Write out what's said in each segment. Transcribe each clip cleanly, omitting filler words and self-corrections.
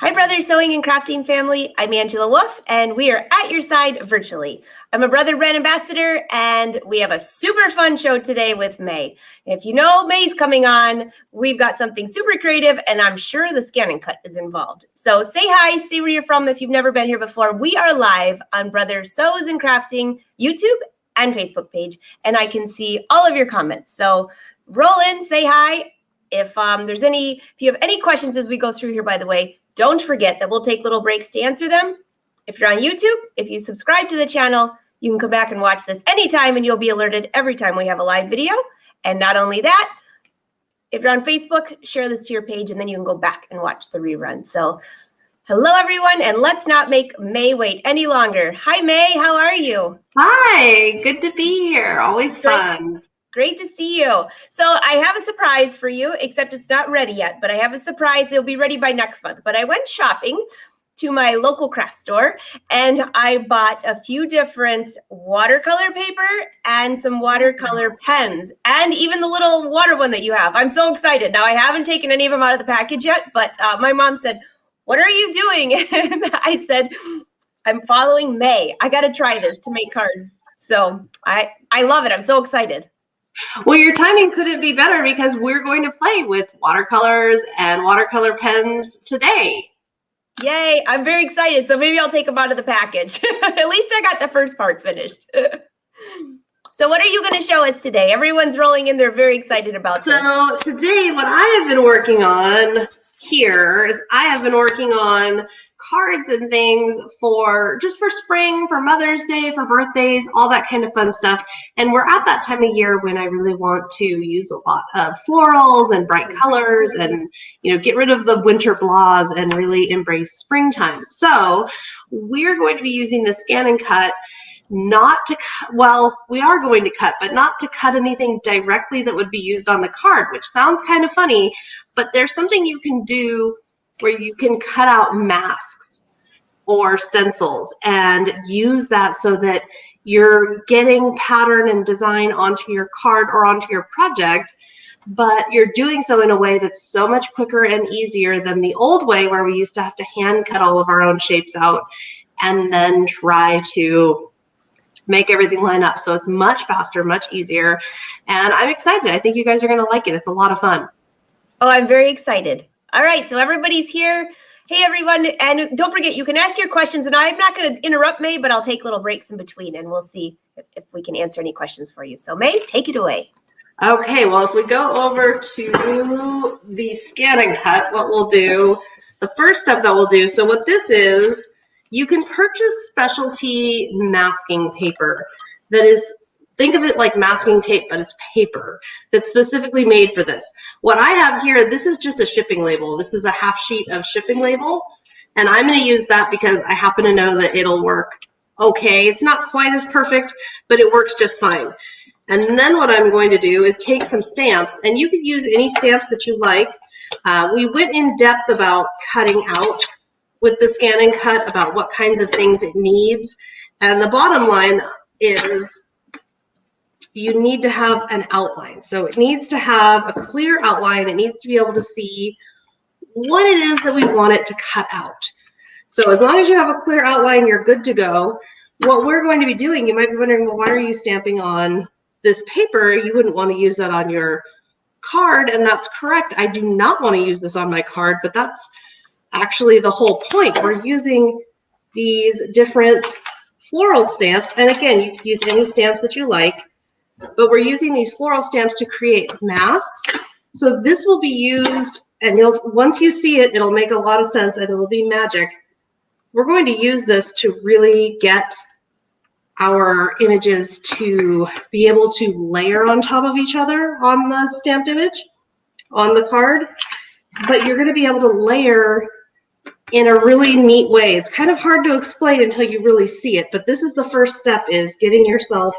Hi, Brother Sewing and Crafting family. I'm Angela Wolf, and we are at your side virtually. I'm a Brother brand ambassador, and we have a super fun show today with May. If you know May's coming on, we've got something super creative, and I'm sure the ScanNCut is involved. So say hi, say where you're from if you've never been here before. We are live on Brother Sews and Crafting YouTube and Facebook page, and I can see all of your comments. So roll in, say hi. If you have any questions as we go through here, by the way, don't forget that we'll take little breaks to answer them. If you're on YouTube, if you subscribe to the channel, you can come back and watch this anytime and you'll be alerted every time we have a live video. And not only that, if you're on Facebook, share this to your page and then you can go back and watch the rerun. So hello, everyone, and let's not make May wait any longer. Hi, May, how are you? Hi, good to be here. Always fun. Great to see you. So I have a surprise for you, except it's not ready yet, but I have a surprise. It'll be ready by next month. But I went shopping to my local craft store and I bought a few different watercolor paper and some watercolor pens and even the little water one that you have. I'm so excited. Now I haven't taken any of them out of the package yet, but my mom said, "What are you doing?" And I said, "I'm following May. I got to try this to make cards." So I love it. I'm so excited. Well, your timing couldn't be better because we're going to play with watercolors and watercolor pens today. Yay, I'm very excited. So maybe I'll take them out of the package. At least I got the first part finished. So what are you going to show us today? Everyone's rolling in. They're very excited about this. So today what I have been working on here is I have been working on cards and things for spring, for Mother's Day, for birthdays, all that kind of fun stuff. And we're at that time of year when I really want to use a lot of florals and bright colors and, get rid of the winter blahs and really embrace springtime. So we're going to be using the ScanNCut not to cut, well, we are going to cut, but not to cut anything directly that would be used on the card, which sounds kind of funny, but there's something you can do where you can cut out masks or stencils and use that so that you're getting pattern and design onto your card or onto your project, but you're doing so in a way that's so much quicker and easier than the old way where we used to have to hand cut all of our own shapes out and then try to make everything line up. So it's much faster, much easier, and I'm excited. I think you guys are going to like it. It's a lot of fun. Oh, I'm very excited. All right, so everybody's here. Hey, everyone, and don't forget, you can ask your questions, and I'm not going to interrupt May, but I'll take little breaks in between, and we'll see if we can answer any questions for you. So, May, take it away. Okay, well, if we go over to the ScanNCut, what we'll do, the first step that we'll do, so what this is, you can purchase specialty masking paper that is, think of it like masking tape, but it's paper that's specifically made for this. What I have here, this is just a shipping label. This is a half sheet of shipping label, and I'm going to use that because I happen to know that it'll work okay. It's not quite as perfect, but it works just fine. And then what I'm going to do is take some stamps, and you could use any stamps that you like. We went in depth about cutting out with the ScanNCut about what kinds of things it needs, and the bottom line is you need to have an outline. So it needs to have a clear outline. It needs to be able to see what it is that we want it to cut out. So as long as you have a clear outline, you're good to go. What we're going to be doing, you might be wondering, well, why are you stamping on this paper? You wouldn't want to use that on your card, and that's correct. I do not want to use this on my card, but that's actually the whole point. We're using these different floral stamps, and again, you can use any stamps that you like, but we're using these floral stamps to create masks. So this will be used, and once you see it, it'll make a lot of sense and it'll be magic. We're going to use this to really get our images to be able to layer on top of each other on the stamped image, on the card, but you're going to be able to layer in a really neat way. It's kind of hard to explain until you really see it, but this is the first step, is getting yourself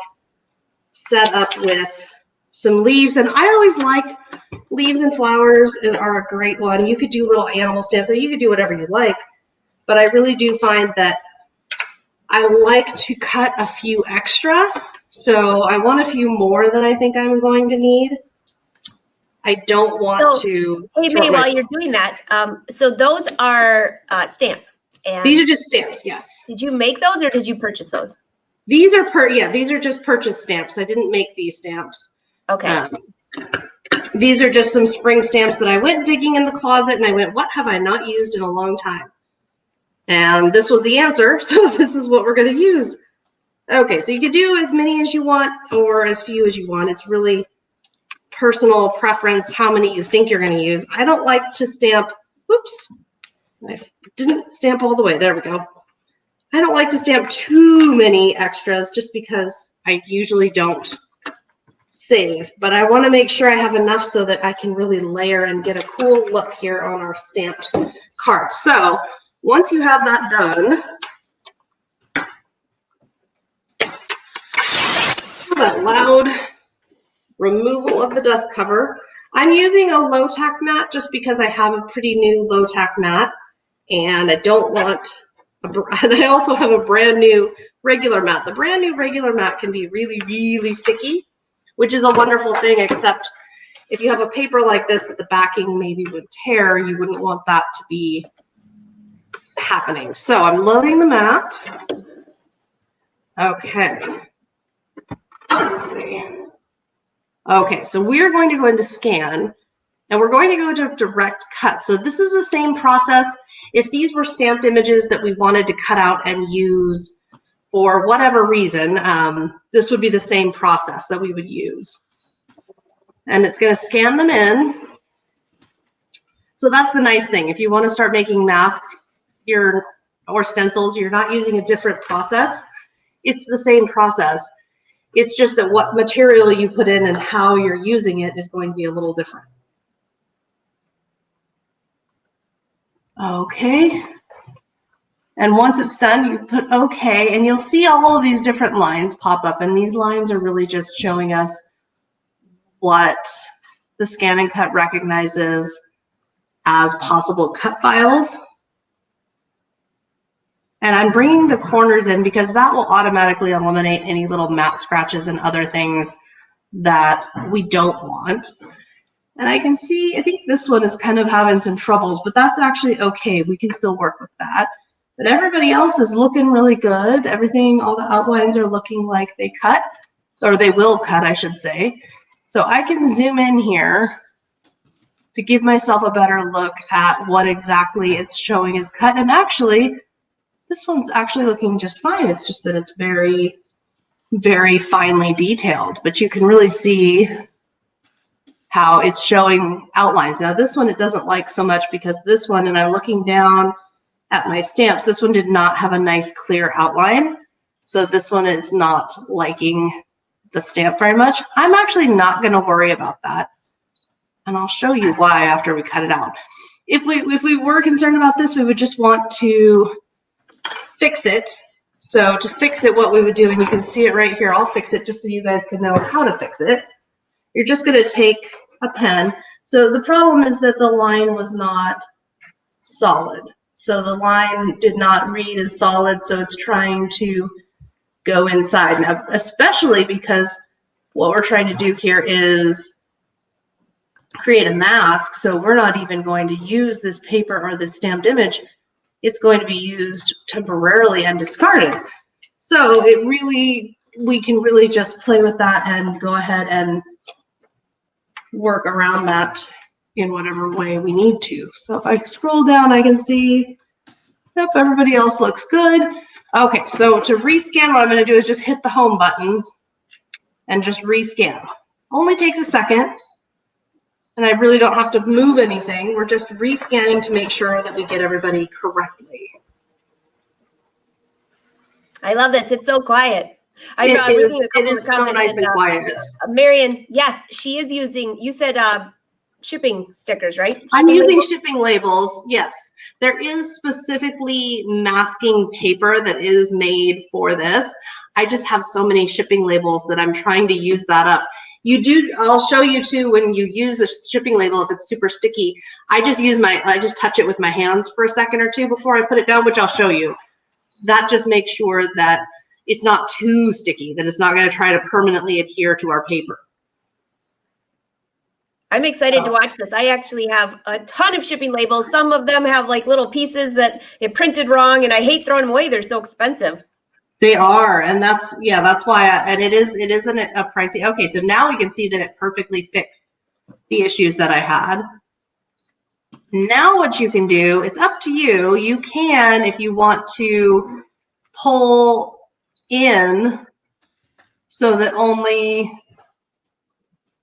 set up with some leaves. And I always like leaves and flowers are a great one. You could do little animal stamps, or you could do whatever you like, but I really do find that I like to cut a few extra. So I want a few more than I think I'm going to need. I don't want to. Hey, May, while you're doing that, so those are stamped. And these are just stamps, yes. Did you make those or did you purchase those? These are these are just purchase stamps. I didn't make these stamps. Okay. These are just some spring stamps that I went digging in the closet and I went, what have I not used in a long time? And this was the answer, so this is what we're going to use. Okay, so you can do as many as you want or as few as you want. It's really personal preference how many you think you're going to use. I don't like to stamp, whoops, I didn't stamp all the way. There we go. I don't like to stamp too many extras just because I usually don't save, but I want to make sure I have enough so that I can really layer and get a cool look here on our stamped card. So once you have that done, that loud removal of the dust cover. I'm using a low tack mat just because I have a pretty new low tack mat and I don't want, and I also have a brand new regular mat. The brand new regular mat can be really, really sticky, which is a wonderful thing, except if you have a paper like this that the backing maybe would tear, you wouldn't want that to be happening. So I'm loading the mat. Okay. Let's see. Okay, so we're going to go into scan and we're going to go to direct cut. So this is the same process. If these were stamped images that we wanted to cut out and use for whatever reason, this would be the same process that we would use. And it's going to scan them in. So that's the nice thing. If you want to start making masks or stencils, you're not using a different process. It's the same process. It's just that what material you put in and how you're using it is going to be a little different. Okay. And once it's done, you put okay, and you'll see all of these different lines pop up. And these lines are really just showing us what the ScanNCut recognizes as possible cut files. And I'm bringing the corners in because that will automatically eliminate any little matte scratches and other things that we don't want. And I can see, I think this one is kind of having some troubles, but that's actually okay. We can still work with that. But everybody else is looking really good. Everything, all the outlines are looking like they cut, or they will cut, I should say. So I can zoom in here to give myself a better look at what exactly it's showing as cut. And actually, this one's actually looking just fine. It's just that it's very, very finely detailed, but you can really see how it's showing outlines. Now this one it doesn't like so much because this one, and I'm looking down at my stamps, this one did not have a nice clear outline. So this one is not liking the stamp very much. I'm actually not going to worry about that. And I'll show you why after we cut it out. If we were concerned about this, we would just want to fix it. So to fix it, what we would do, and you can see it right here, I'll fix it just so you guys can know how to fix it. You're just going to take a pen. So the problem is that the line was not solid. So the line did not read as solid, so it's trying to go inside. Now, especially because what we're trying to do here is create a mask, so we're not even going to use this paper or this stamped image. It's going to be used temporarily and discarded. So it really, we can really just play with that and go ahead and work around that in whatever way we need to. So if I scroll down, I can see, yep, everybody else looks good. Okay, so to rescan, what I'm going to do is just hit the home button and just rescan. Only takes a second. And I really don't have to move anything. We're just rescanning to make sure that we get everybody correctly. I love this. It's so quiet. It is so nice and quiet. Marion, yes, she is using, you said shipping stickers, right? I'm using shipping labels, yes. There is specifically masking paper that is made for this. I just have so many shipping labels that I'm trying to use that up. You do, I'll show you too, when you use a shipping label, if it's super sticky, I just touch it with my hands for a second or two before I put it down, which I'll show you. That just makes sure that it's not too sticky, that it's not going to try to permanently adhere to our paper. I'm excited to watch this. I actually have a ton of shipping labels. Some of them have like little pieces that it printed wrong, and I hate throwing them away. They're so expensive. They are, and that's why, and it isn't a pricey. Okay, so now we can see that it perfectly fixed the issues that I had. Now what you can do, it's up to you. You can, if you want to pull in so that only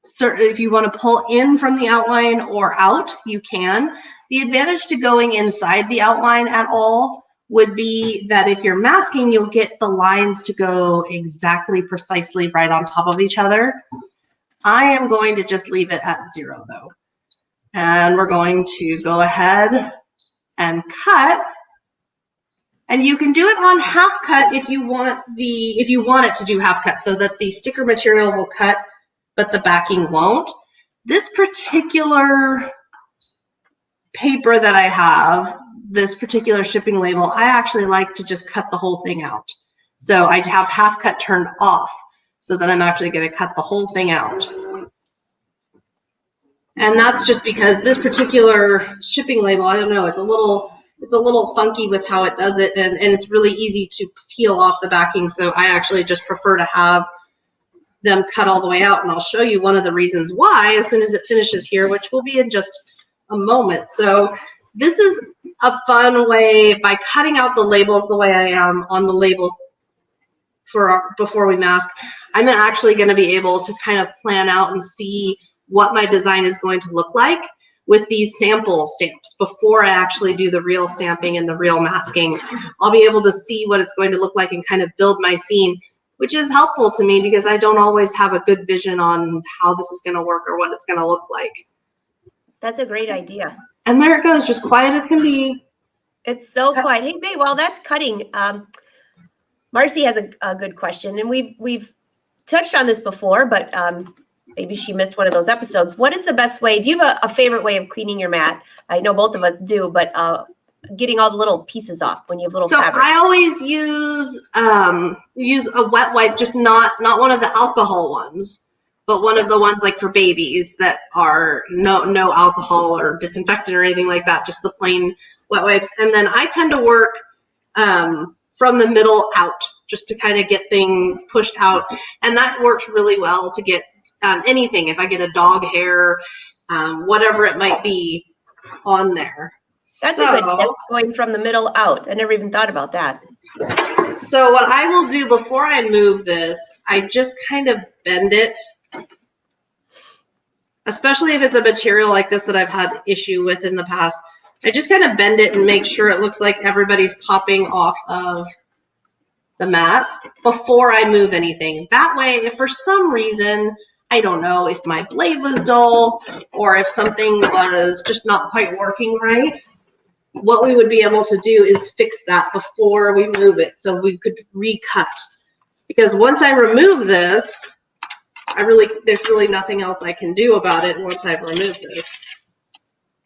certain, if you want to pull in from the outline or out, you can. The advantage to going inside the outline at all would be that if you're masking, you'll get the lines to go exactly precisely right on top of each other. I am going to just leave it at 0 though. And we're going to go ahead and cut. And you can do it on half cut if you want it to do half cut so that the sticker material will cut, but the backing won't. This particular paper that I have, this particular shipping label, I actually like to just cut the whole thing out. So I have half cut turned off so that I'm actually going to cut the whole thing out. And that's just because this particular shipping label, I don't know, it's a little funky with how it does it, and it's really easy to peel off the backing. So I actually just prefer to have them cut all the way out, and I'll show you one of the reasons why as soon as it finishes here, which will be in just a moment. So this is a fun way, by cutting out the labels the way I am on the labels before we mask, I'm actually going to be able to kind of plan out and see what my design is going to look like with these sample stamps before I actually do the real stamping and the real masking. I'll be able to see what it's going to look like and kind of build my scene, which is helpful to me because I don't always have a good vision on how this is going to work or what it's going to look like. That's a great idea. And there it goes, just quiet as can be. It's so quiet. Hey, May, while that's cutting, Marcy has a good question, and we've touched on this before, but maybe she missed one of those episodes. What is the best way? Do you have a favorite way of cleaning your mat? I know both of us do, but getting all the little pieces off when you have little fabric. I always use a wet wipe, just not one of the alcohol ones, but one of the ones like for babies that are no alcohol or disinfectant or anything like that, just the plain wet wipes. And then I tend to work from the middle out, just to kind of get things pushed out. And that works really well to get anything, if I get a dog hair, whatever it might be on there. That's a good tip, going from the middle out. I never even thought about that. So what I will do before I move this, I just kind of bend it, especially if it's a material like this that I've had issue with in the past. I just kind of bend it and make sure it looks like everybody's popping off of the mat before I move anything. That way, if for some reason, I don't know, if my blade was dull or if something was just not quite working right, what we would be able to do is fix that before we move it so we could recut. Because once I remove this, there's really nothing else I can do about it once I've removed this.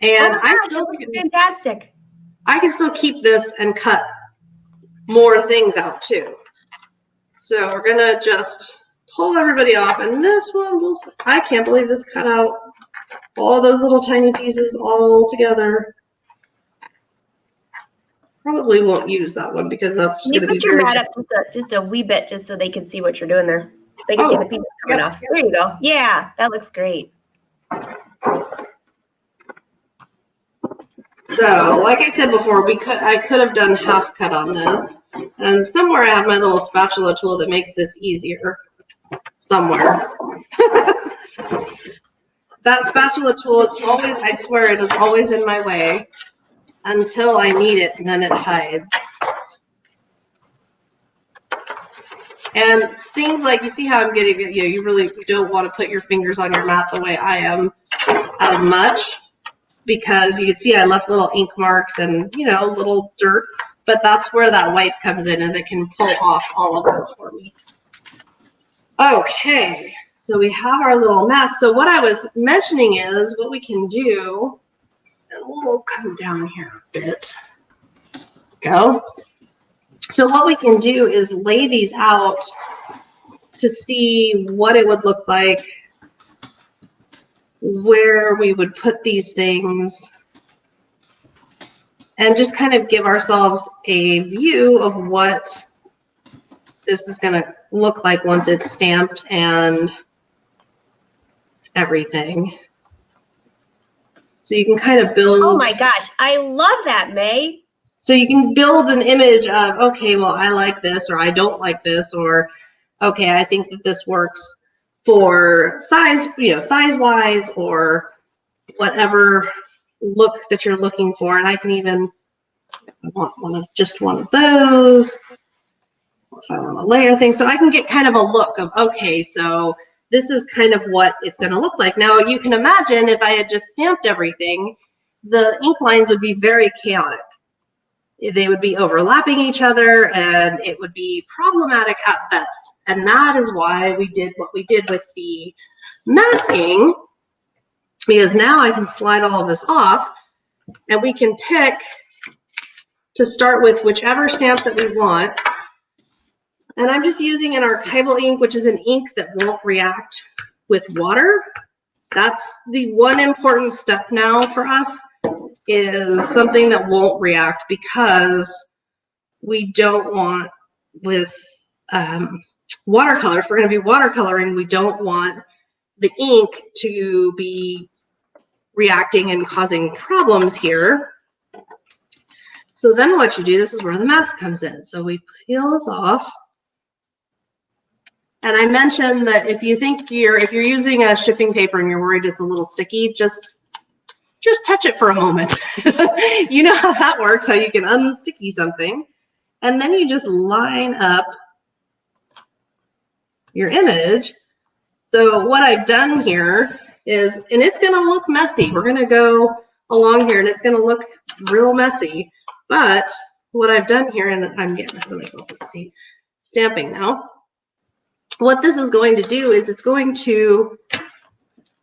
And fantastic. I can still keep this and cut more things out too. So we're gonna just pull everybody off, and this one I can't believe this cut out all those little tiny pieces all together. Probably won't use that one because that's just going to be very... Can you put your mat up just a wee bit just so they can see what you're doing there? They can see the pieces coming off. There you go. Yeah, that looks great. So, like I said before, I could have done half cut on this. And somewhere I have my little spatula tool that makes this easier. Somewhere. That spatula tool is always, I swear, it is always in my way until I need it, and then it hides. And things like, you see how I'm getting it, you really don't want to put your fingers on your mat the way I am as much, because you can see I left little ink marks and, little dirt, but that's where that wipe comes in, is it can pull off all of that for me. Okay, so we have our little mat. So what I was mentioning is what we can do, and we'll come down here a bit. Go. So what we can do is lay these out to see what it would look like where we would put these things and just kind of give ourselves a view of what this is going to look like once it's stamped and everything. So you can kind of build. Oh my gosh, I love that, May. So you can build an image of, okay, well, I like this, or I don't like this, or okay, I think that this works for size, size-wise, or whatever look that you're looking for. And I can even want just one of those. If I want to layer things, so I can get kind of a look of, okay, so this is kind of what it's going to look like. Now, you can imagine if I had just stamped everything, the ink lines would be very chaotic. They would be overlapping each other, and it would be problematic at best. And that is why we did what we did with the masking, because now I can slide all of this off, and we can pick to start with whichever stamp that we want. And I'm just using an archival ink, which is an ink that won't react with water. That's the one important step now for us, is something that won't react, because we don't want with watercolor, if we're going to be watercoloring, we don't want the ink to be reacting and causing problems here. So then what you do, this is where the mask comes in. So we peel this off. And I mentioned that if you think if you're using a shipping paper and you're worried it's a little sticky, just touch it for a moment. You know how that works, how you can unsticky something. And then you just line up your image. So what I've done here is, and it's going to look messy. We're going to go along here and it's going to look real messy. But what I've done here, and I'm getting ahead of myself, let's see, stamping now. What this is going to do is it's going to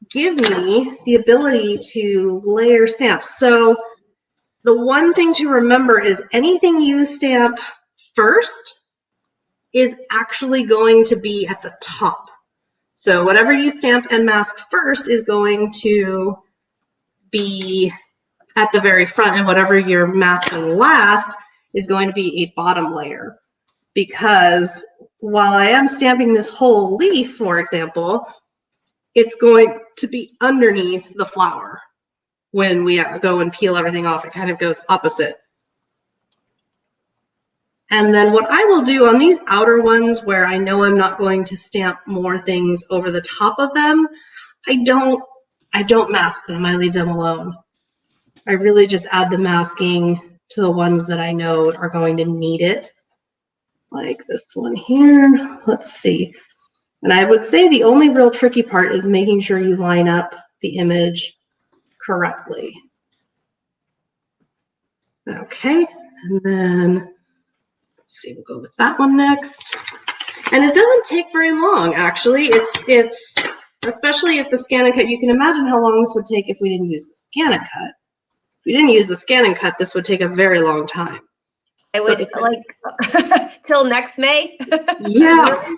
give me the ability to layer stamps. So the one thing to remember is anything you stamp first is actually going to be at the top. So whatever you stamp and mask first is going to be at the very front, and whatever you're masking last is going to be a bottom layer. Because while I am stamping this whole leaf, for example, it's going to be underneath the flower. When we go and peel everything off, it kind of goes opposite. And then what I will do on these outer ones where I know I'm not going to stamp more things over the top of them, I don't mask them, I leave them alone. I really just add the masking to the ones that I know are going to need it. Like this one here, let's see. And I would say the only real tricky part is making sure you line up the image correctly. Okay, and then let's see, we'll go with that one next. And it doesn't take very long, actually. It's especially if the ScanNCut, you can imagine how long this would take if we didn't use the ScanNCut. If we didn't use the ScanNCut, this would take a very long time. I would like till next May. Yeah.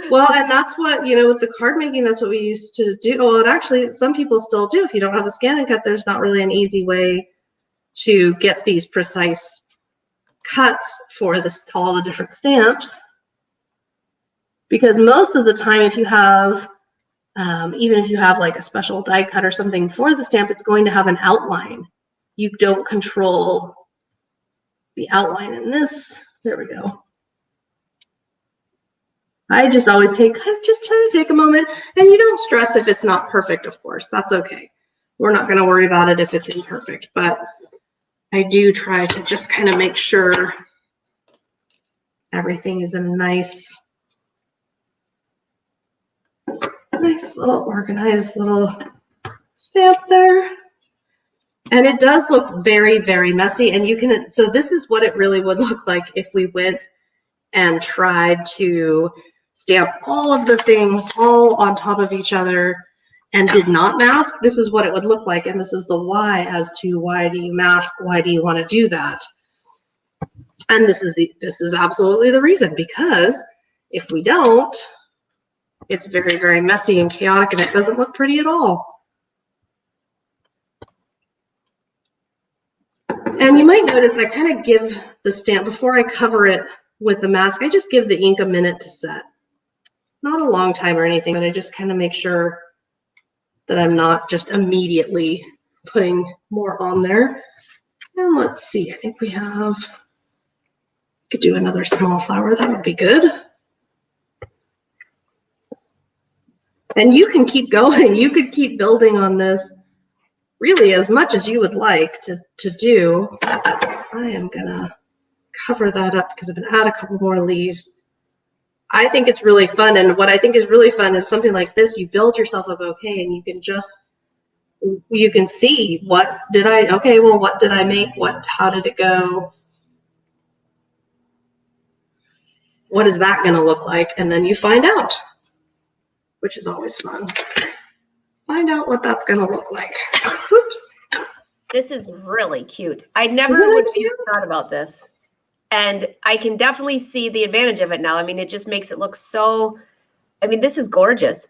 Well, and that's what, with the card making, that's what we used to do. Well, and actually, some people still do. If you don't have a ScanNCut, there's not really an easy way to get these precise cuts for all the different stamps. Because most of the time, if you have, even if you have like a special die cut or something for the stamp, it's going to have an outline. You don't control the outline in this. There we go. I just always just try to take a moment, and you don't stress if it's not perfect, of course. That's okay. We're not going to worry about it if it's imperfect, but I do try to just kind of make sure everything is a nice little organized little stamp there. And it does look very, very messy. And so this is what it really would look like if we went and tried to stamp all of the things all on top of each other and did not mask. This is what it would look like. And this is the why as to why do you mask? Why do you want to do that? And this is absolutely the reason, because if we don't, it's very, very messy and chaotic, and it doesn't look pretty at all. And you might notice I kind of give the stamp, before I cover it with the mask, I just give the ink a minute to set. Not a long time or anything, but I just kind of make sure that I'm not just immediately putting more on there. And let's see, I think we have, could do another small flower, that would be good. And you can keep going, you could keep building on this really as much as you would like to do. I am gonna cover that up because I'm gonna add a couple more leaves. I think it's really fun, and what I think is really fun is something like this. You build yourself a bouquet and you can just, you can see what did I, okay, well, what did I make? How did it go? What is that gonna look like? And then you find out, which is always fun. Find out what that's gonna look like. Oops. This is really cute. I never would have even thought about this. And I can definitely see the advantage of it now. I mean, it just makes it look so, I mean, this is gorgeous.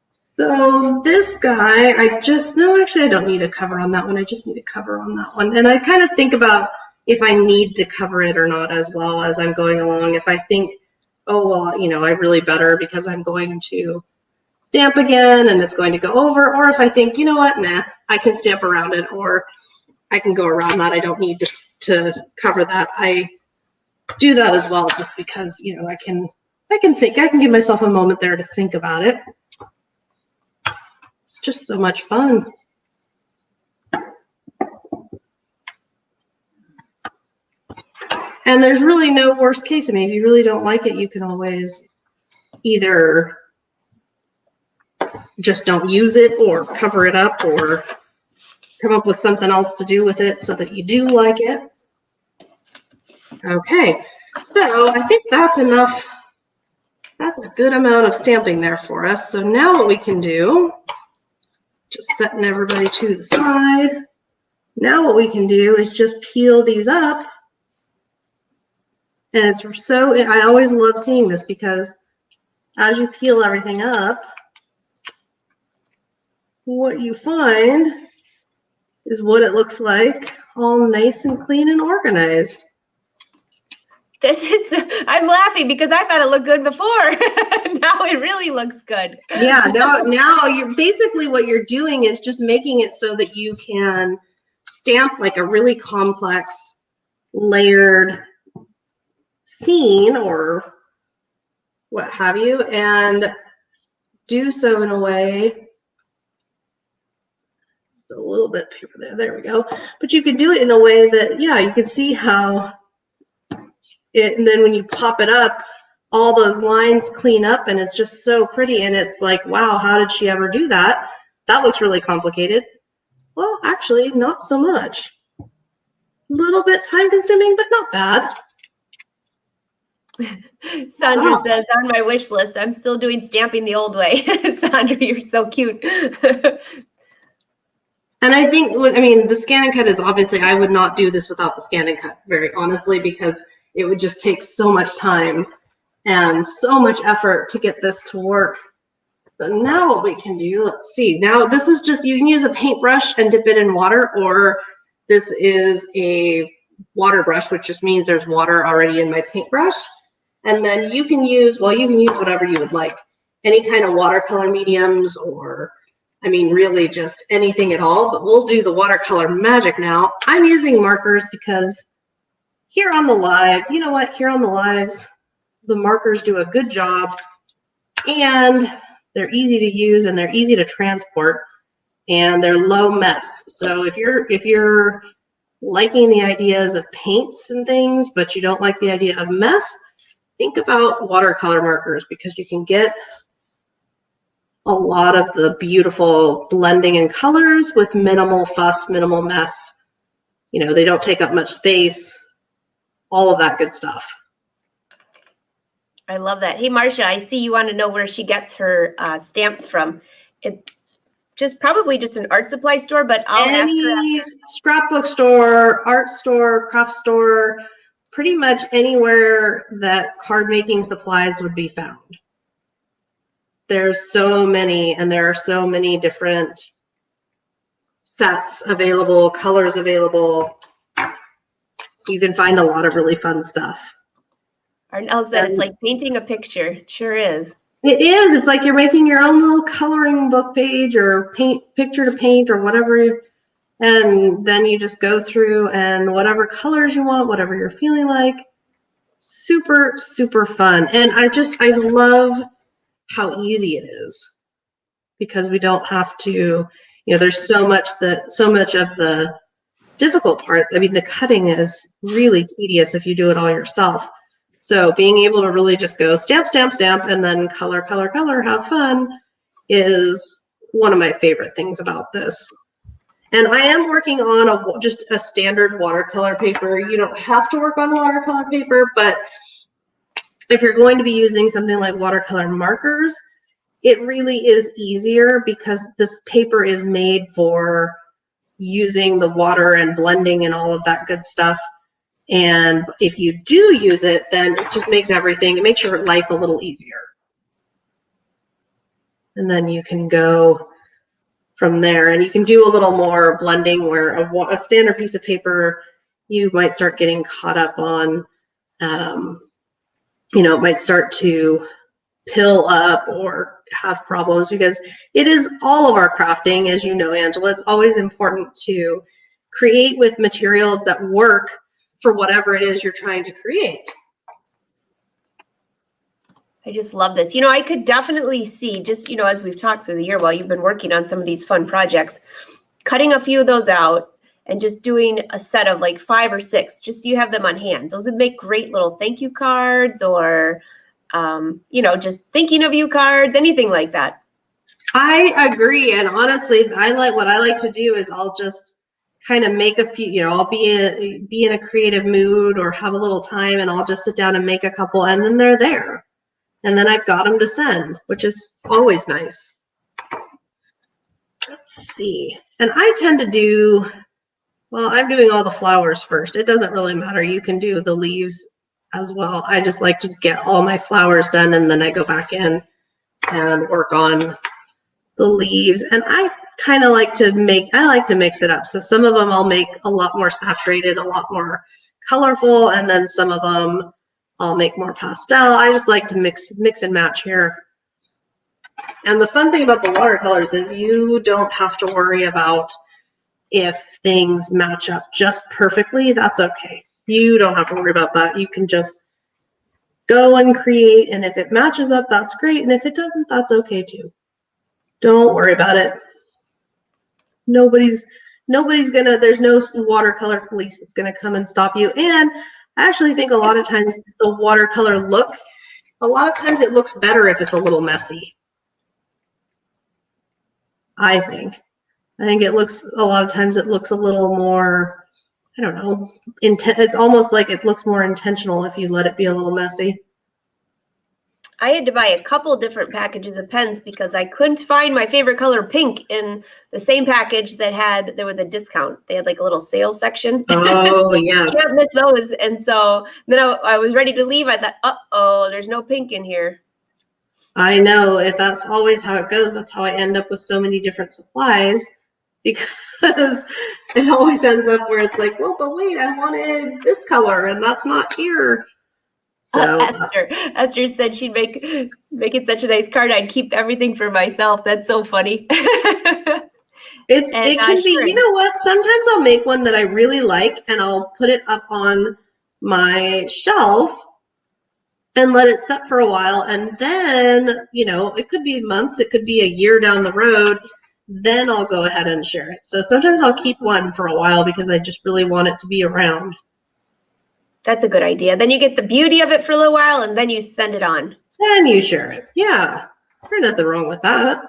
So this guy, actually I don't need a cover on that one. I just need a cover on that one. And I kind of think about if I need to cover it or not as well as I'm going along. If I think, oh, well, you know, I really better because I'm going to stamp again and it's going to go over. Or if I think, you know what, nah, I can stamp around it, or I can go around that. I don't need to cover that. I do that as well, just because, you know, I can give myself a moment there to think about it. It's just so much fun. And there's really no worst case. I mean, if you really don't like it, you can always either just don't use it or cover it up or come up with something else to do with it so that you do like it. Okay, so I think that's enough. That's a good amount of stamping there for us. So now what we can do, just setting everybody to the side. Now what we can do is just peel these up. And it's so, I always love seeing this because as you peel everything up, what you find is what it looks like, all nice and clean and organized. This is, I'm laughing because I thought it looked good before. Now it really looks good. Yeah, now you're basically, what you're doing is just making it so that you can stamp like a really complex layered scene or what have you, and do so in a way, a little bit of paper there we go, but you can do it in a way that, yeah, you can see how it, and then when you pop it up, all those lines clean up and it's just so pretty, and it's like, wow, how did she ever do that? That looks really complicated. Well, actually, not so much. A little bit time consuming, but not bad. Sandra says, on my wish list, I'm still doing stamping the old way. Sandra, you're so cute. And I think, I mean, the ScanNCut is obviously, I would not do this without the ScanNCut, very honestly, because it would just take so much time and so much effort to get this to work. So now what we can do, let's see. Now this is just, you can use a paintbrush and dip it in water, or this is a water brush, which just means there's water already in my paintbrush. And then you can use, well, you can use whatever you would like. Any kind of watercolor mediums, or, I mean, really just anything at all, but we'll do the watercolor magic now. I'm using markers because here on the lives, you know what, here on the lives, the markers do a good job, and they're easy to use and they're easy to transport, and they're low mess. So if you're liking the ideas of paints and things, but you don't like the idea of mess, think about watercolor markers, because you can get a lot of the beautiful blending in colors with minimal fuss, minimal mess. You know, they don't take up much space, all of that good stuff. I love that. Hey, Marcia, I see you want to know where she gets her stamps from. Probably just an art supply store, but I'll ask her. Any scrapbook store, art store, craft store, pretty much anywhere that card making supplies would be found. There's so many, and there are so many different sets available, colors available. You can find a lot of really fun stuff. Arnell said it's like painting a picture. It sure is. It is. It's like you're making your own little coloring book page or picture to paint or whatever. And then you just go through and whatever colors you want, whatever you're feeling like. Super, super fun. And I love how easy it is, because we don't have to, there's so much of the difficult part. I mean, the cutting is really tedious if you do it all yourself. So being able to really just go stamp, stamp, stamp, and then color, color, color, have fun is one of my favorite things about this. And I am working on just a standard watercolor paper. You don't have to work on watercolor paper, but if you're going to be using something like watercolor markers, it really is easier because this paper is made for using the water and blending and all of that good stuff. And if you do use it, then it just makes it makes your life a little easier. And then you can go from there, and you can do a little more blending where a standard piece of paper, you might start getting caught up on, it might start to pill up or have problems, because it is all of our crafting, as you know, Angela. It's always important to create with materials that work for whatever it is you're trying to create. I just love this. I could definitely see just, as we've talked through the year while you've been working on some of these fun projects, cutting a few of those out and just doing a set of like 5 or 6, just so you have them on hand. Those would make great little thank you cards or, just thinking of you cards, anything like that. I agree. And honestly, what I like to do is I'll just kind of make a few, I'll be in a creative mood or have a little time, and I'll just sit down and make a couple, and then they're there. And then I've got them to send, which is always nice. Let's see. And I tend to do, I'm doing all the flowers first. It doesn't really matter. You can do the leaves as well. I just like to get all my flowers done, and then I go back in and work on the leaves. And I kind of like to mix it up. So some of them I'll make a lot more saturated, a lot more colorful, and then some of them I'll make more pastel. I just like to mix and match here. And the fun thing about the watercolors is you don't have to worry about if things match up just perfectly. That's okay. You don't have to worry about that. You can just go and create, and if it matches up, that's great. And if it doesn't, that's okay too. Don't worry about it. Nobody's gonna, there's no watercolor police that's gonna come and stop you. And I actually think a lot of times the watercolor a lot of times it looks better if it's a little messy. I think it looks, a lot of times it looks a little more, I don't know, it's almost like it looks more intentional if you let it be a little messy. I had to buy a couple different packages of pens because I couldn't find my favorite color, pink, in the same package there was a discount. They had like a little sales section. Oh, yes. Can't miss those. And so then I was ready to leave. I thought, uh-oh, there's no pink in here. I know. That's always how it goes. That's how I end up with so many different supplies, because it always ends up where it's like, well, but wait, I wanted this color and that's not here. So Esther said she'd make it such a nice card. I'd keep everything for myself. That's so funny. It can be, you know what? Sometimes I'll make one that I really like and I'll put it up on my shelf and let it set for a while. And then, it could be months, it could be a year down the road. Then I'll go ahead and share it. So sometimes I'll keep one for a while because I just really want it to be around. That's a good idea. Then you get the beauty of it for a little while, and then you send it on. Then you share it. Yeah, there's nothing wrong with that.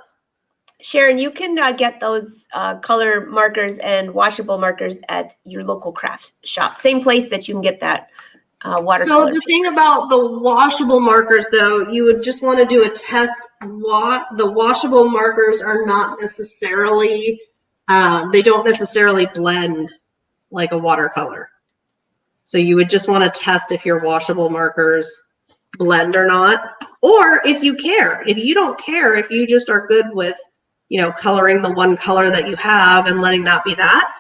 Sharon, you can get those color markers and washable markers at your local craft shop. Same place that you can get that watercolor. So the thing about the washable markers, though, you would just want to do a test. The washable markers are not necessarily, they don't necessarily blend like a watercolor. So you would just want to test if your washable markers blend or not, or if you care. If you don't care, if you just are good with, coloring the one color that you have and letting that be that,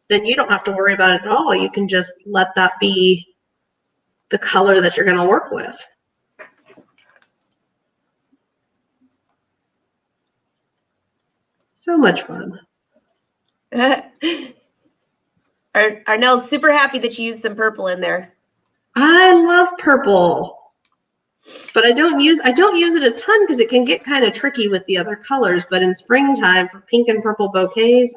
then you don't have to worry about it at all. You can just let that be the color that you're going to work with. So much fun. Arnell's super happy that you used some purple in there. I love purple, but I don't use it a ton because it can get kind of tricky with the other colors. But in springtime for pink and purple bouquets,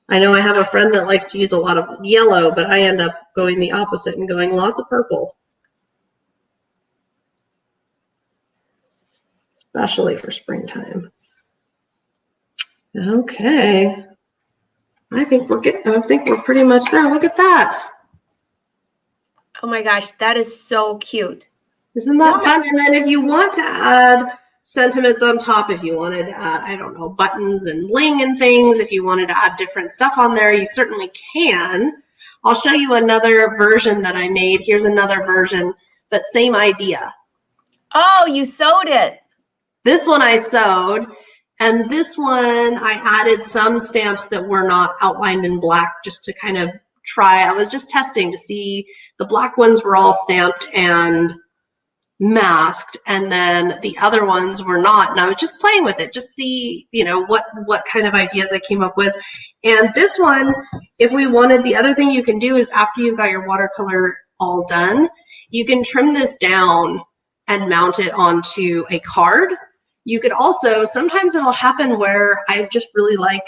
I know I have a friend that likes to use a lot of yellow, but I end up going the opposite and going lots of purple, especially for springtime. Okay. I think we're pretty much there. Look at that. Oh my gosh, that is so cute. Isn't that fun? And then if you want to add sentiments on top, if you wanted to add, I don't know, buttons and bling and things, if you wanted to add different stuff on there, you certainly can. I'll show you another version that I made. Here's another version, but same idea. Oh, you sewed it. This one I sewed, and this one I added some stamps that were not outlined in black just to kind of try. I was just testing to see. The black ones were all stamped and masked, and then the other ones were not, and I was just playing with it, just see what kind of ideas I came up with. And this one, if we wanted, the other thing you can do is after you've got your watercolor all done, you can trim this down and mount it onto a card. You could also, sometimes it'll happen where I just really like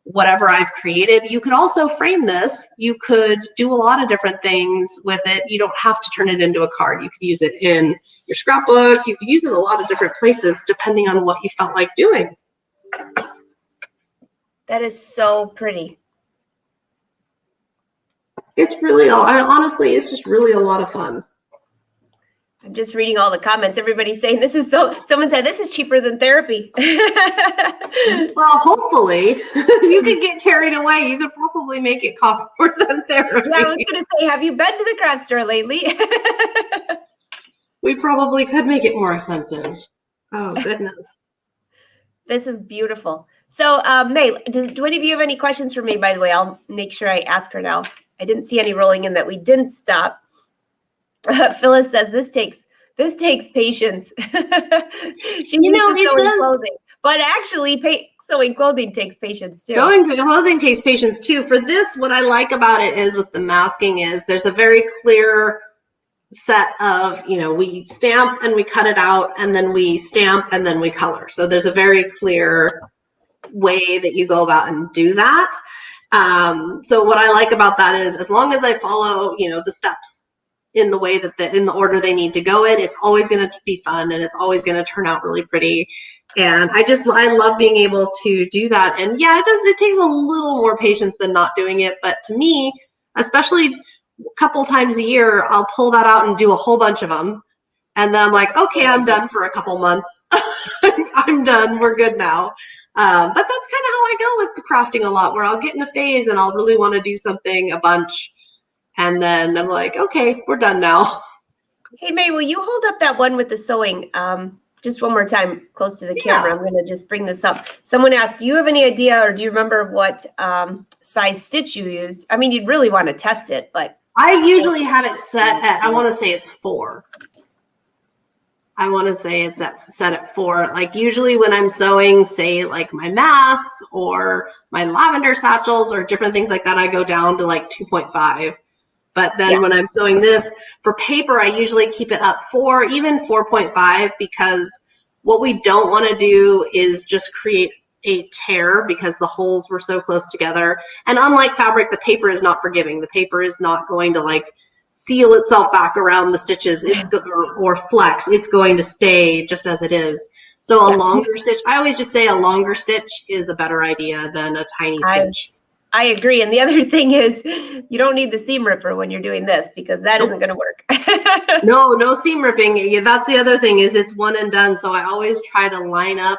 whatever I've created. You could also frame this. You could do a lot of different things with it. You don't have to turn it into a card. You could use it in your scrapbook. You could use it a lot of different places depending on what you felt like doing. That is so pretty. It's really, honestly, it's just really a lot of fun. I'm just reading all the comments. Everybody's saying someone said this is cheaper than therapy. Well, hopefully you could get carried away. You could probably make it cost more than therapy. Yeah, I was going to say, have you been to the craft store lately? We probably could make it more expensive. Oh, goodness. This is beautiful. So, May, do any of you have any questions for me, by the way? I'll make sure I ask her now. I didn't see any rolling in that we didn't stop. Phyllis says this takes patience. She used to sew clothing, but actually sewing clothing takes patience too. Sewing clothing takes patience too. For this, what I like about it is with the masking is there's a very clear set of, we stamp and we cut it out, and then we stamp and then we color. So there's a very clear way that you go about and do that. So what I like about that is as long as I follow, the steps in the way that in the order they need to go in, it's always going to be fun and it's always going to turn out really pretty. And I love being able to do that. And yeah, it takes a little more patience than not doing it. But to me, especially a couple times a year, I'll pull that out and do a whole bunch of them. And then I'm like, okay, I'm done for a couple months. I'm done. We're good now. But that's kind of how I go with the crafting a lot, where I'll get in a phase and I'll really want to do something a bunch. And then I'm like, okay, we're done now. Hey, May, will you hold up that one with the sewing just one more time close to the camera? I'm going to just bring this up. Someone asked, do you have any idea or do you remember what size stitch you used? I mean, you'd really want to test it, but. I usually have it set at, I want to say it's 4. I want to say it's set at 4. Like usually when I'm sewing, say like my masks or my lavender satchels or different things like that, I go down to like 2.5. But then when I'm sewing this for paper, I usually keep it up 4, even 4.5, because what we don't want to do is just create a tear because the holes were so close together. And unlike fabric, the paper is not forgiving. The paper is not going to like seal itself back around the stitches or flex. It's going to stay just as it is. So a longer stitch, I always just say a longer stitch is a better idea than a tiny stitch. I agree. And the other thing is you don't need the seam ripper when you're doing this because that isn't going to work. No seam ripping. Yeah, that's the other thing is it's one and done. So I always try to line up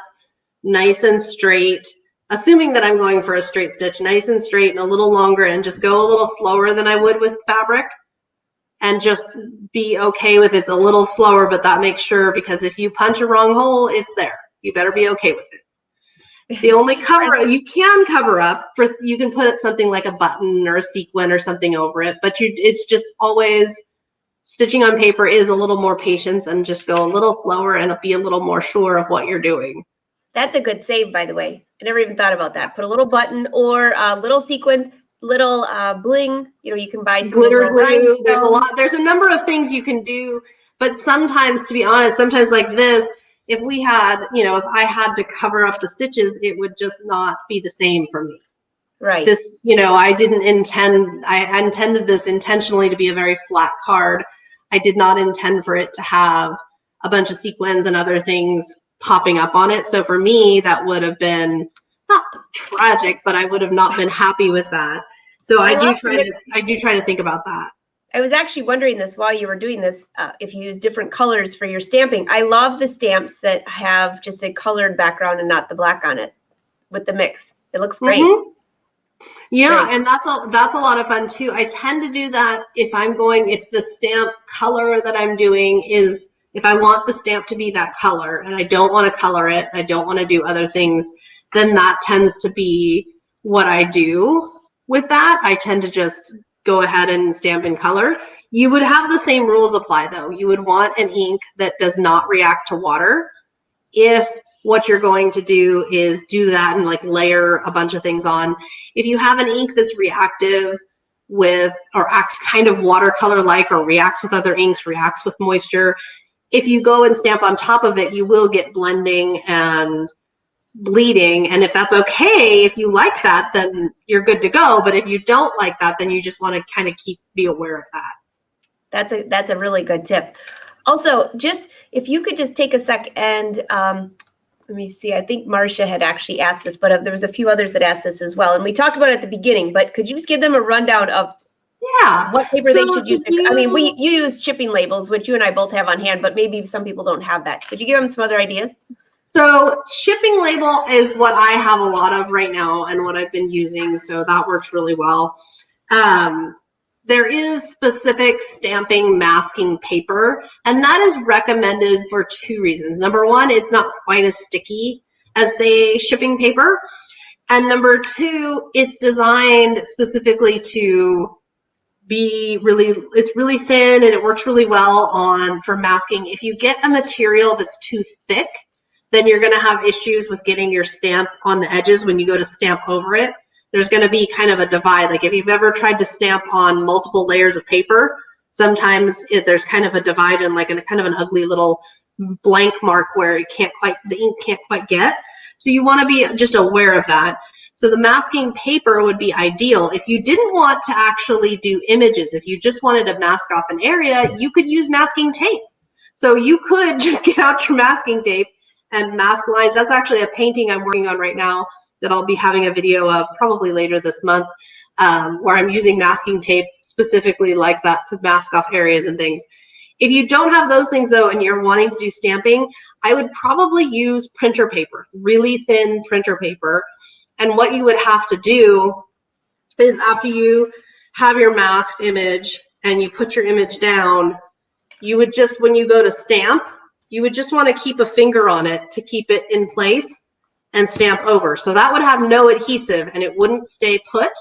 nice and straight, assuming that I'm going for a straight stitch, nice and straight and a little longer, and just go a little slower than I would with fabric and just be okay with it's a little slower, but that makes sure, because if you punch a wrong hole, it's there. You better be okay with it. The only cover you can cover up for, you can put it something like a button or a sequin or something over it, but it's just always stitching on paper is a little more patience and just go a little slower and be a little more sure of what you're doing. That's a good save, by the way. I never even thought about that. Put a little button or little sequins, little bling. You know, you can buy some glitter glue. rhinestones. There's a number of things you can do, but sometimes, to be honest, sometimes like this, if we had, you know, if I had to cover up the stitches, it would just not be the same for me. Right. This, you know, I intended this intentionally to be a very flat card. I did not intend for it to have a bunch of sequins and other things popping up on it. So for me, that would have been not tragic, but I would have not been happy with that. So I do try to think about that. I was actually wondering this while you were doing this, if you use different colors for your stamping. I love the stamps that have just a colored background and not the black on it with the mix. It looks great. Mm-hmm. Yeah, great. and that's a lot of fun too. I tend to do that if the stamp color that I'm doing is, if I want the stamp to be that color and I don't want to color it, I don't want to do other things, then that tends to be what I do with that. I tend to just go ahead and stamp in color. You would have the same rules apply though. You would want an ink that does not react to water if what you're going to do is do that and like layer a bunch of things on. If you have an ink that's reactive with, or acts kind of watercolor-like, or reacts with other inks, reacts with moisture, if you go and stamp on top of it, you will get blending and bleeding. And if that's okay, if you like that, then you're good to go. But if you don't like that, then you just want to kind of be aware of that. That's a really good tip. Also, just if you could just take a sec and let me see. I think Marcia had actually asked this, but there was a few others that asked this as well. And we talked about it at the beginning, but could you just give them a rundown of what paper they should use? I mean, you use shipping labels, which you and I both have on hand, but maybe some people don't have that. Could you give them some other ideas? So shipping label is what I have a lot of right now and what I've been using. So that works really well. There is specific stamping masking paper, and that is recommended for two reasons. Number one, it's not quite as sticky as, say, shipping paper. And number two, it's designed specifically to be it's really thin and it works really well for masking. If you get a material that's too thick, then you're going to have issues with getting your stamp on the edges when you go to stamp over it. There's going to be kind of a divide. Like if you've ever tried to stamp on multiple layers of paper, sometimes there's kind of a divide and like kind of an ugly little blank mark where the ink can't quite get. So you want to be just aware of that. So the masking paper would be ideal. If you didn't want to actually do images, if you just wanted to mask off an area, you could use masking tape. So you could just get out your masking tape and mask lines. That's actually a painting I'm working on right now that I'll be having a video of probably later this month, where I'm using masking tape specifically like that to mask off areas and things. If you don't have those things though, and you're wanting to do stamping, I would probably use printer paper, really thin printer paper. And what you would have to do is, after you have your masked image and you put your image down, you would just, when you go to stamp, you would just want to keep a finger on it to keep it in place and stamp over. So that would have no adhesive and it wouldn't stay put,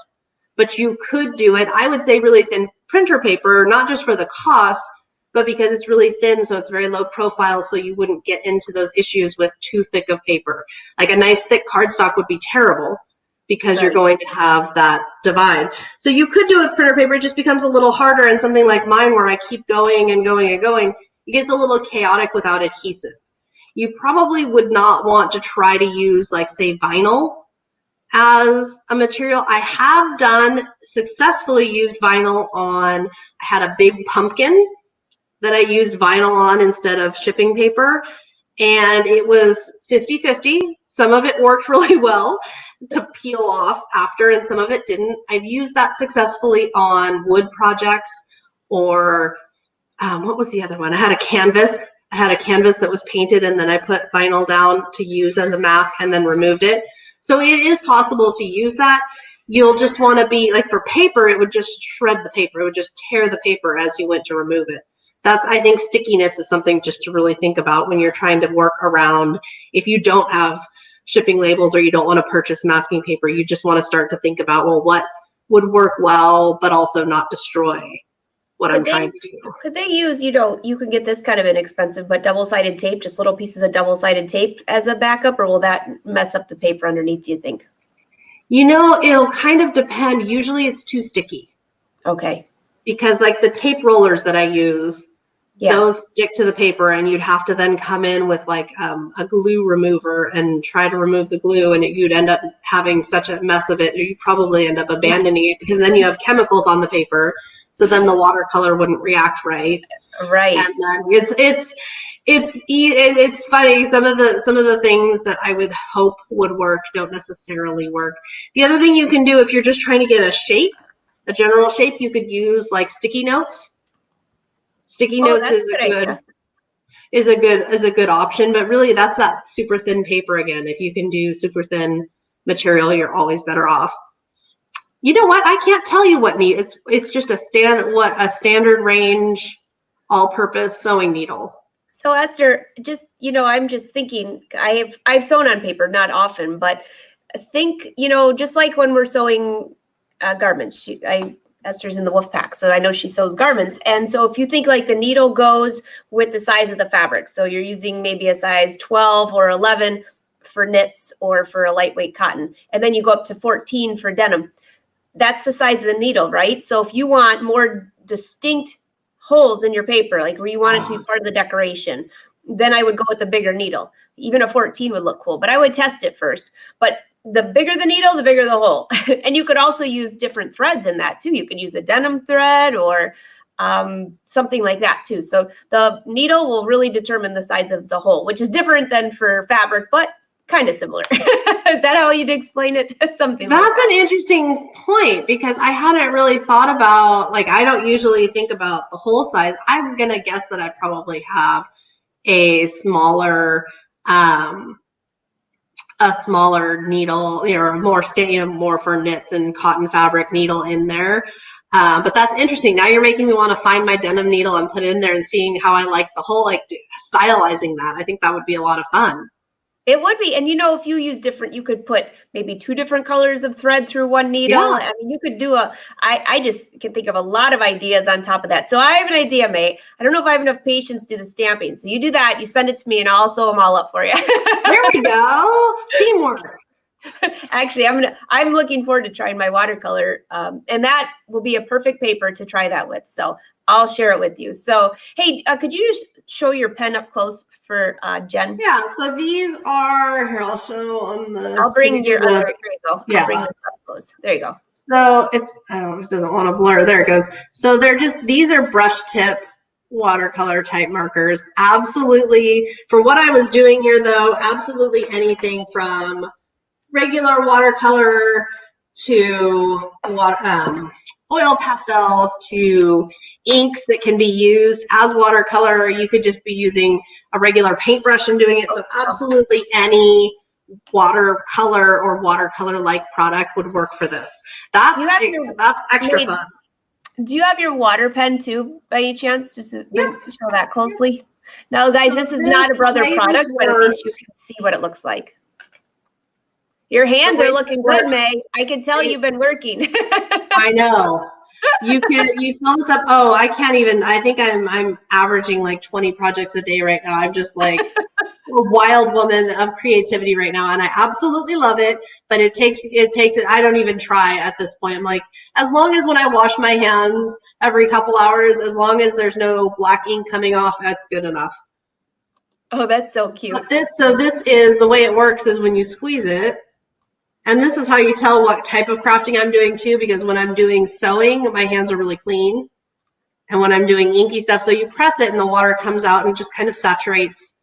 but you could do it. I would say really thin printer paper, not just for the cost, but because it's really thin, so it's very low profile, so you wouldn't get into those issues with too thick of paper. Like a nice thick cardstock would be terrible because you're going to have that divide. So you could do it with printer paper, it just becomes a little harder, and something like mine where I keep going and going and going, it gets a little chaotic without adhesive. You probably would not want to try to use, like, say, vinyl as a material. I have successfully used vinyl on, I had a big pumpkin that I used vinyl on instead of shipping paper, and it was 50-50. Some of it worked really well to peel off after, and some of it didn't. I've used that successfully on wood projects, or what was the other one? I had a canvas that was painted, and then I put vinyl down to use as a mask and then removed it. So it is possible to use that. You'll just want to be, like, for paper, it would just shred the paper. It would just tear the paper as you went to remove it. I think stickiness is something just to really think about when you're trying to work around, if you don't have shipping labels, or you don't want to purchase masking paper. You just want to start to think about, well, what would work well, but also not destroy what I'm trying to do. Could they use, you can get this kind of inexpensive, but double-sided tape, just little pieces of double-sided tape as a backup, or will that mess up the paper underneath, do you think? It'll kind of depend. Usually it's too sticky. Okay. Because like the tape rollers that I use, those stick to the paper, and you'd have to then come in with like a glue remover and try to remove the glue, and you'd end up having such a mess of it, or you'd probably end up abandoning it, because then you have chemicals on the paper, so then the watercolor wouldn't react right. Right. And then it's funny. Some of the things that I would hope would work don't necessarily work. The other thing you can do, if you're just trying to get a shape, a general shape, you could use like sticky notes. Sticky notes is a good option, but really that's that super thin paper again. If you can do super thin material, you're always better off. You know what? I can't tell you what needle. It's just a standard range all-purpose sewing needle. So Esther, I'm just thinking, I've sewn on paper, not often, but think, just like when we're sewing garments, Esther's in the wolf pack, so I know she sews garments. And so if you think like the needle goes with the size of the fabric, so you're using maybe a size 12 or 11 for knits or for a lightweight cotton, and then you go up to 14 for denim, that's the size of the needle, right? So if you want more distinct holes in your paper, like where you want it to be part of the decoration, then I would go with the bigger needle. Even a 14 would look cool, but I would test it first. But the bigger the needle, the bigger the hole. And you could also use different threads in that too. You could use a denim thread or something like that too. So the needle will really determine the size of the hole, which is different than for fabric, but kind of similar. Is that how you'd explain it? Something That's like that. an interesting point, because I hadn't really thought about, like, I don't usually think about the hole size. I'm going to guess that I probably have a smaller needle, or more for knits and cotton fabric needle in there. But that's interesting. Now you're making me want to find my denim needle and put it in there and seeing how I like the whole, like, stylizing that. I think that would be a lot of fun. It would be. And if you use you could put maybe 2 different colors of thread through one needle. Yeah. I mean, you could do I just can think of a lot of ideas on top of that. So I have an idea, May. I don't know if I have enough patience to do the stamping. So you do that, you send it to me, and I'll sew them all up for you. There we go. Teamwork. Actually, I'm looking forward to trying my watercolor, and that will be a perfect paper to try that with. So I'll share it with you. So, hey, could you just show your pen up close for Jen? Yeah. So these are here. I'll show on the. I'll bring your other. There you go. Yeah. I'll bring this up close. There you go. So it doesn't want to blur. There it goes. So these are brush tip watercolor type markers. Absolutely. For what I was doing here though, absolutely anything from regular watercolor to oil pastels to inks that can be used as watercolor. You could just be using a regular paintbrush and doing it. So absolutely any watercolor or watercolor-like product would work for this. That's extra fun. Do you have your water pen too, by any chance? Just to show that closely. No, guys, this is not a Brother product, but at least you can see what it looks like. Your hands are looking good, May. I can tell you've been working. I know. You fill this up. Oh, I can't even. I think I'm averaging like 20 projects a day right now. I'm just like a wild woman of creativity right now, and I absolutely love it. But it takes it. I don't even try at this point. I'm like, as long as when I wash my hands every couple hours, as long as there's no black ink coming off, that's good enough. Oh, that's so cute. But this is the way it works is when you squeeze it. And this is how you tell what type of crafting I'm doing too, because when I'm doing sewing, my hands are really clean. And when I'm doing inky stuff, so you press it and the water comes out and just kind of saturates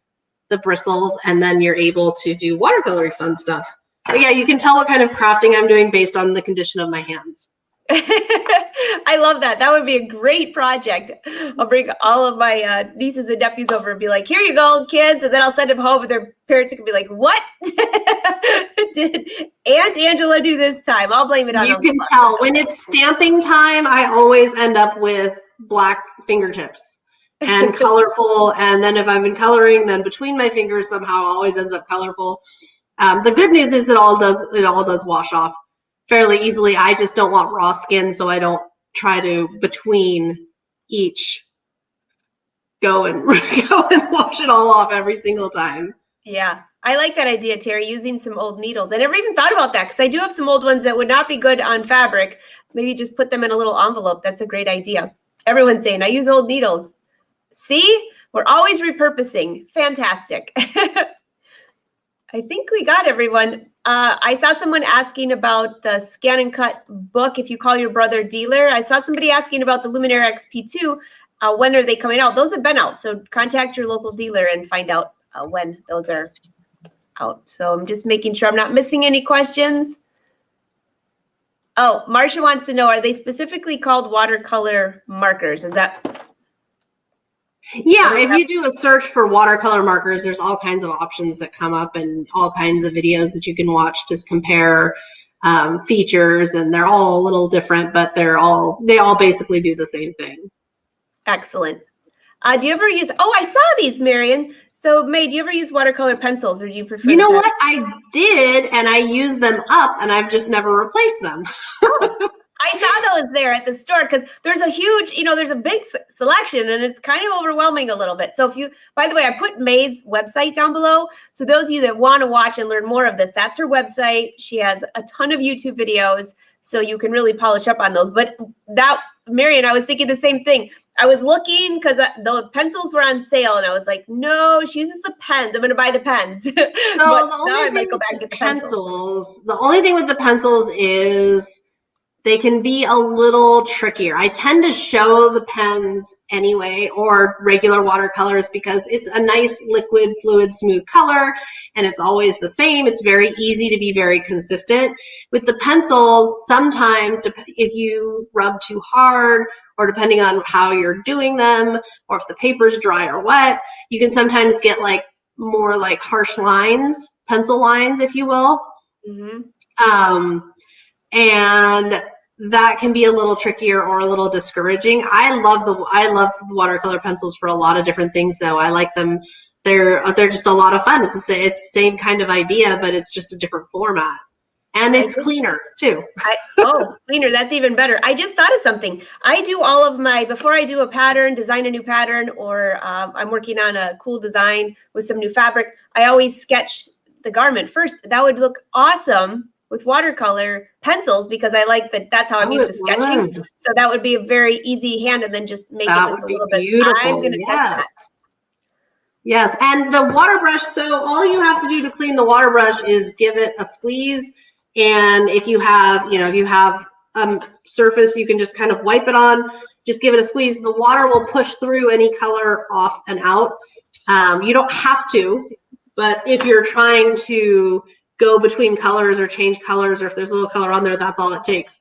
the bristles, and then you're able to do watercolory fun stuff. But yeah, you can tell what kind of crafting I'm doing based on the condition of my hands. I love that. That would be a great project. I'll bring all of my nieces and nephews over and be like, here you go, kids. And then I'll send them home and their parents are going to be like, what did Aunt Angela do this time? I'll blame it on You can tell. When it's stamping time, I always end up with black fingertips and colorful. And then if I've been coloring, then between my fingers somehow always ends up colorful. The good news is it all does wash off fairly easily. I just don't want raw skin, so I don't try to between each go and wash it all off every single time. Yeah, I like that idea, Terry, using some old needles. I never even thought about that because I do have some old ones that would not be good on fabric. Maybe just put them in a little envelope. That's a great idea. Everyone's saying, I use old needles. See, we're always repurposing. Fantastic. I think we got everyone. I saw someone asking about the ScanNCut book, If You Call Your Brother Dealer. I saw somebody asking about the Luminaire XP2. When are they coming out? Those have been out. So contact your local dealer and find out when those are out. So I'm just making sure I'm not missing any questions. Oh, Marcia wants to know, are they specifically called watercolor markers? Is that? Yeah, if you do a search for watercolor markers, there's all kinds of options that come up and all kinds of videos that you can watch to compare features, and they're all a little different, but they all basically do the same thing. Excellent. Do you ever use, oh, I saw these, Marion. So May, do you ever use watercolor pencils, or do you prefer? You know what? I did, and I used them up, and I've just never replaced them. I saw those there at the store because there's a huge, there's a big selection, and it's kind of overwhelming a little bit. So if you, by the way, I put May's website down below. So those of you that want to watch and learn more of this, that's her website. She has a ton of YouTube videos, so you can really polish up on those. But that, Marion, I was thinking the same thing. I was looking because the pencils were on sale, and I was like, no, she uses the pens. I'm going to buy the pens. So the only thing with the pencils, the only thing with the pencils is they can be a little trickier. I tend to show the pens anyway, or regular watercolors, because it's a nice liquid, fluid, smooth color, and it's always the same. It's very easy to be very consistent. With the pencils, sometimes if you rub too hard, or depending on how you're doing them, or if the paper's dry or wet, you can sometimes get like more like harsh lines, pencil lines, if you will. Mm-hmm. And that can be a little trickier or a little discouraging. I love the watercolor pencils for a lot of different things, though. I like them. They're just a lot of fun. It's the same kind of idea, but it's just a different format. And it's cleaner too. Cleaner. That's even better. I just thought of something. I do all of my, before I do a pattern, design a new pattern, or I'm working on a cool design with some new fabric, I always sketch the garment first. That would look awesome with watercolor pencils, because I like that. That's how I'm used to sketching. So that would be a very easy hand, and then just make it just a little bit beautiful. I'm going to test that. Yes, and the water brush. So all you have to do to clean the water brush is give it a squeeze. And if you have, surface, you can just kind of wipe it on. Just give it a squeeze. The water will push through any color off and out. You don't have to, but if you're trying to go between colors or change colors, or if there's a little color on there, that's all it takes.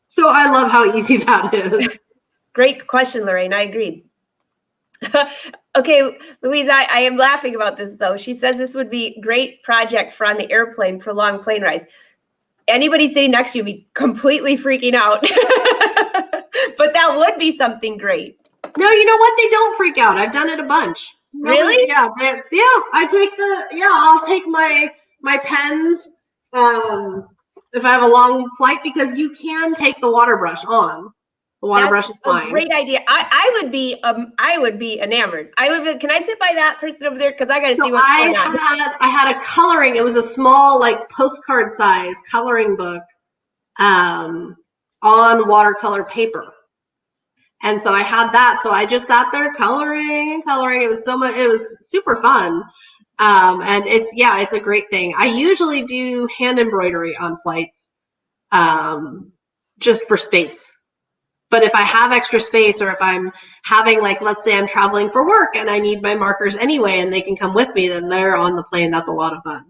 So I love how easy that is. Great question, Lorraine. I agree. Okay, Louise, I am laughing about this, though. She says this would be a great project for on the airplane, prolonged plane rides. Anybody sitting next to you would be completely freaking out. But that would be something great. No, you know what? They don't freak out. I've done it a bunch. Really? Yeah. I'll take my pens if I have a long flight, because you can take the water brush on. The water brush is fine. Great idea. I would be enamored. Can I sit by that person over there? Because I got to see what's going on. I had a coloring. It was a small, like postcard size coloring book on watercolor paper. And so I had that. So I just sat there coloring and coloring. It was super fun. And it's a great thing. I usually do hand embroidery on flights, just for space. But if I have extra space, or if I'm having, like, let's say I'm traveling for work and I need my markers anyway, and they can come with me, then they're on the plane. That's a lot of fun.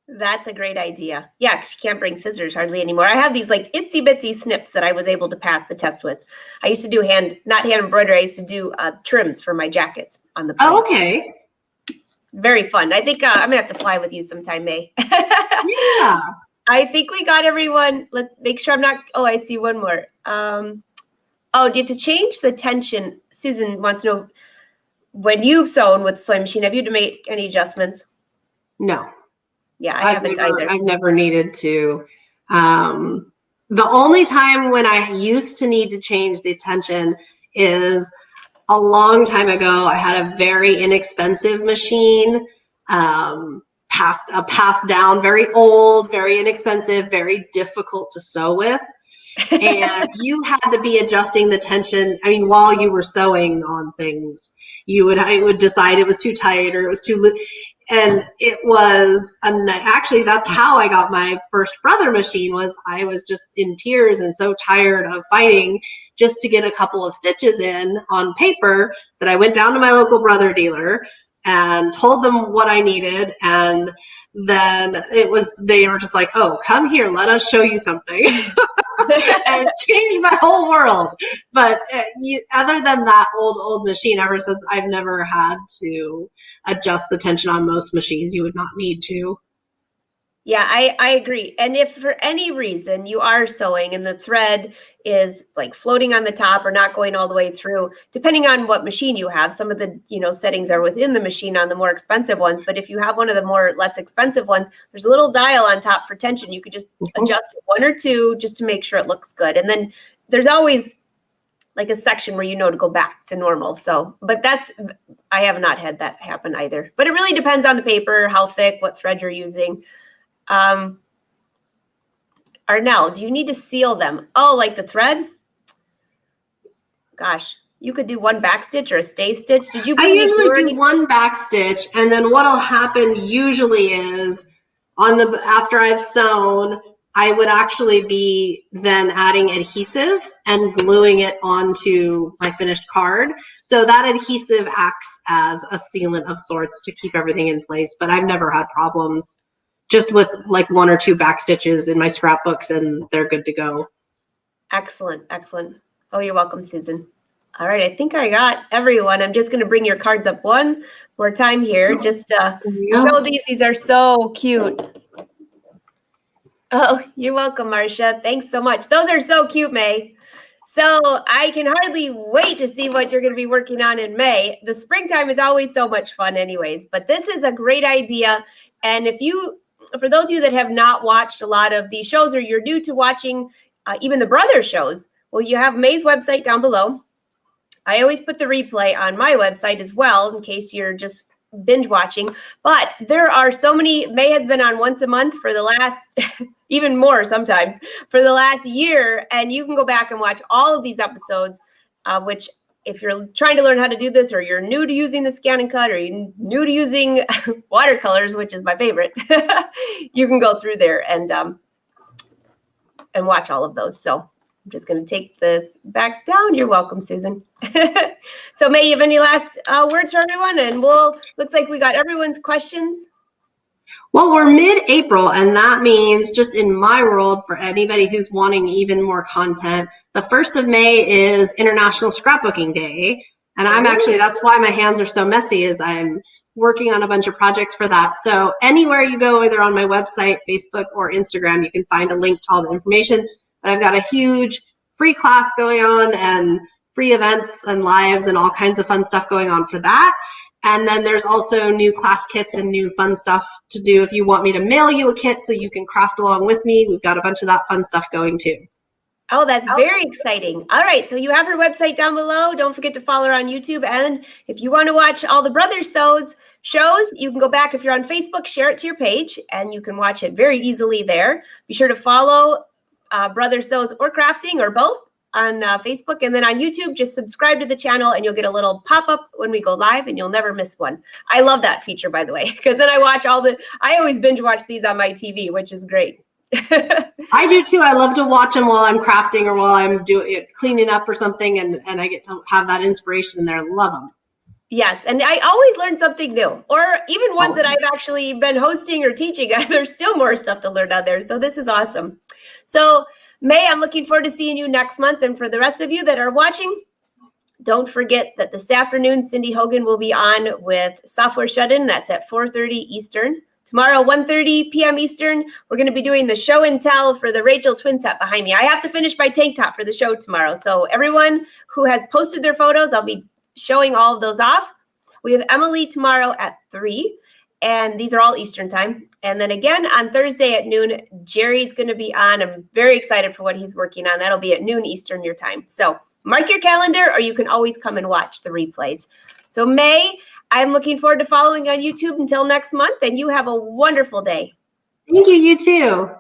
That's a great idea. Yeah, because you can't bring scissors hardly anymore. I have these like itsy bitsy snips that I was able to pass the test with. I used to do not hand embroidery. I used to do trims for my jackets on the plane. Oh, okay. Very fun. I think I'm gonna have to fly with you sometime, May. Yeah. I think we got everyone. Let's make sure I'm not. Oh, I see one more. Do you have to change the tension? Susan wants to know, when you've sewn with the sewing machine, have you to make any adjustments? No. Yeah, I haven't either. I've never needed to. The only time when I used to need to change the tension is a long time ago. I had a very inexpensive machine, passed down, very old, very inexpensive, very difficult to sew with. And you had to be adjusting the tension. I mean, while you were sewing on things, I would decide it was too tight or it was too loose. And it was actually, that's how I got my first brother machine. Was I was just in tears and so tired of fighting just to get a couple of stitches in on paper that I went down to my local brother dealer and told them what I needed. And then they were just like, oh, come here, let us show you something. And it changed my whole world. But other than that old machine, ever since, I've never had to adjust the tension on most machines. You would not need to. Yeah, I agree. And if for any reason you are sewing and the thread is like floating on the top or not going all the way through, depending on what machine you have, some of the settings are within the machine on the more expensive ones. But if you have one of the less expensive ones, there's a little dial on top for tension. You could just adjust it 1 or 2 just to make sure it looks good. And then there's always like a section where to go back to normal. So, but I have not had that happen either. But it really depends on the paper, how thick, what thread you're using. Arnell, do you need to seal them? Oh, like the thread? Gosh, you could do one back stitch or a stay stitch. Did you? I usually do one back stitch, and then what'll happen usually is after I've sewn, I would actually be then adding adhesive and gluing it onto my finished card. So that adhesive acts as a sealant of sorts to keep everything in place. But I've never had problems. Just with like 1 or 2 back stitches in my scrapbooks, and they're good to go. Excellent. Oh, you're welcome, Susan. All right, I think I got everyone. I'm just going to bring your cards up one more time here. Just show these. These are so cute. Oh, you're welcome, Marcia. Thanks so much. Those are so cute, May. So I can hardly wait to see what you're going to be working on in May. The springtime is always so much fun anyways, but this is a great idea. And for those of you that have not watched a lot of these shows, or you're new to watching even the brother shows, well, you have May's website down below. I always put the replay on my website as well, in case you're just binge watching. But there are so many. May has been on once a month for the last, even more sometimes, for the last year. And you can go back and watch all of these episodes, which if you're trying to learn how to do this, or you're new to using the ScanNCut, or you're new to using watercolors, which is my favorite, you can go through there and watch all of those. So I'm just going to take this back down. You're welcome, Susan. So May, you have any last words for everyone? And looks like we got everyone's questions. Well, we're mid-April, and that means, just in my world, for anybody who's wanting even more content, the 1st of May is International Scrapbooking Day. And that's why my hands are so messy, is I'm working on a bunch of projects for that. So anywhere you go, either on my website, Facebook, or Instagram, you can find a link to all the information. But I've got a huge free class going on, and free events and lives and all kinds of fun stuff going on for that. And then there's also new class kits and new fun stuff to do. If you want me to mail you a kit so you can craft along with me, we've got a bunch of that fun stuff going too. Oh, that's very exciting. All right, so you have her website down below. Don't forget to follow her on YouTube. And if you want to watch all the Brother Sews shows, you can go back. If you're on Facebook, share it to your page, and you can watch it very easily there. Be sure to follow Brother Sews or Crafting, or both, on Facebook. And then on YouTube, just subscribe to the channel, and you'll get a little pop-up when we go live, and you'll never miss one. I love that feature, by the way, because then I always binge watch these on my TV, which is great. I do too. I love to watch them while I'm crafting or while I'm cleaning up or something, and I get to have that inspiration in there. Love them. Yes, and I always learn something new, or even ones that I've actually been hosting or teaching. There's still more stuff to learn out there, so this is awesome. So May, I'm looking forward to seeing you next month, and for the rest of you that are watching, don't forget that this afternoon, Cindy Hogan will be on with Software Shut-In. That's at 4:30 Eastern. Tomorrow, 1:30 p.m. Eastern, we're going to be doing the show and tell for the Rachel twin set behind me. I have to finish my tank top for the show tomorrow. So everyone who has posted their photos, I'll be showing all of those off. We have Emily tomorrow at 3. And these are all Eastern time. And then again on Thursday at noon, Jerry's going to be on. I'm very excited for what he's working on. That'll be at noon Eastern your time. So mark your calendar, or you can always come and watch the replays. So May, I'm looking forward to following on YouTube until next month, and you have a wonderful day. Thank you, you too.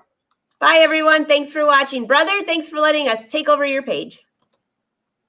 Bye, everyone. Thanks for watching. Brother, thanks for letting us take over your page.